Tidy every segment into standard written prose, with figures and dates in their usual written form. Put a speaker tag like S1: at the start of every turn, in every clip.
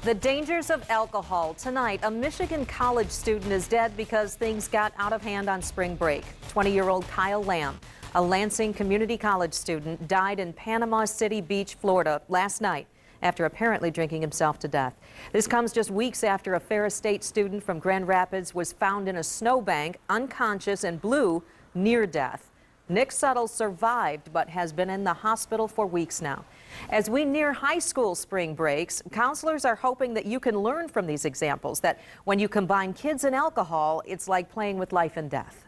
S1: The dangers of alcohol. Tonight, a Michigan college student is dead because things got out of hand on spring break. 20-year-old Kyle Lamb, a Lansing Community College student, died in Panama City Beach, Florida last night after apparently drinking himself to death. This comes just weeks after a Ferris State student from Grand Rapids was found in a snowbank, unconscious and blue, near death. Nick Suttle survived but has been in the hospital for weeks now. As we near high school spring breaks, counselors are hoping that you can learn from these examples, that when you combine kids and alcohol, it's like playing with life and death.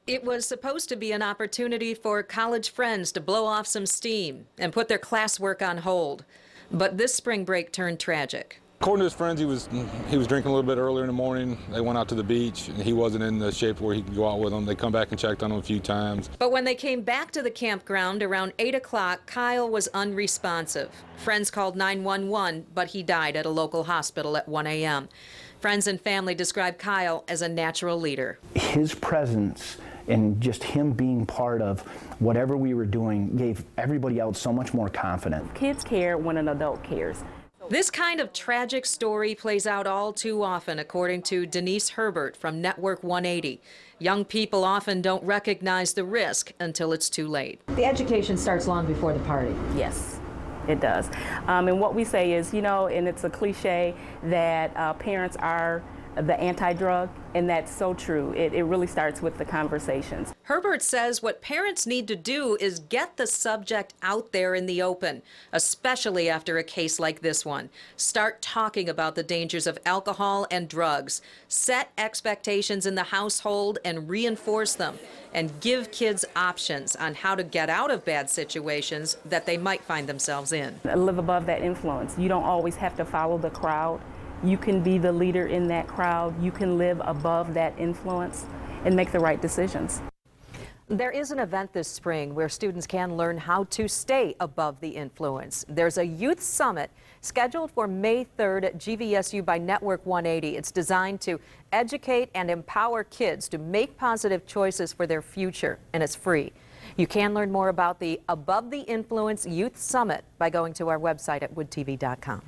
S1: It was supposed to be an opportunity for college friends to blow off some steam and put their classwork on hold. But this spring break turned tragic.
S2: According to his friends, he was drinking a little bit earlier in the morning. They went out to the beach, and he wasn't in the shape where he could go out with them. They come back and checked on him a few times.
S1: But when they came back to the campground around 8 o'clock, Kyle was unresponsive. Friends called 911, but he died at a local hospital at 1 a.m. Friends and family described Kyle as a natural leader.
S3: His presence and just him being part of whatever we were doing gave everybody else so much more confidence.
S4: Kids care when an adult cares.
S1: This kind of tragic story plays out all too often, according to Denise Herbert from Network 180. Young people often don't recognize the risk until it's too late.
S5: The education starts long before the party.
S4: Yes, it does. And what we say is, you know, and it's a cliche that parents are the anti-drug, and that's so true. It really starts with the conversations.
S1: Herbert says what parents need to do is get the subject out there in the open, especially after a case like this one. Start talking about the dangers of alcohol and drugs. Set expectations in the household and reinforce them, and give kids options on how to get out of bad situations that they might find themselves in.
S4: Live above that influence. You don't always have to follow the crowd. You can be the leader in that crowd. You can live above that influence and make the right decisions.
S1: There is an event this spring where students can learn how to stay above the influence. There's a youth summit scheduled for May 3rd at GVSU by Network 180. It's designed to educate and empower kids to make positive choices for their future, and it's free. You can learn more about the Above the Influence Youth Summit by going to our website at woodtv.com.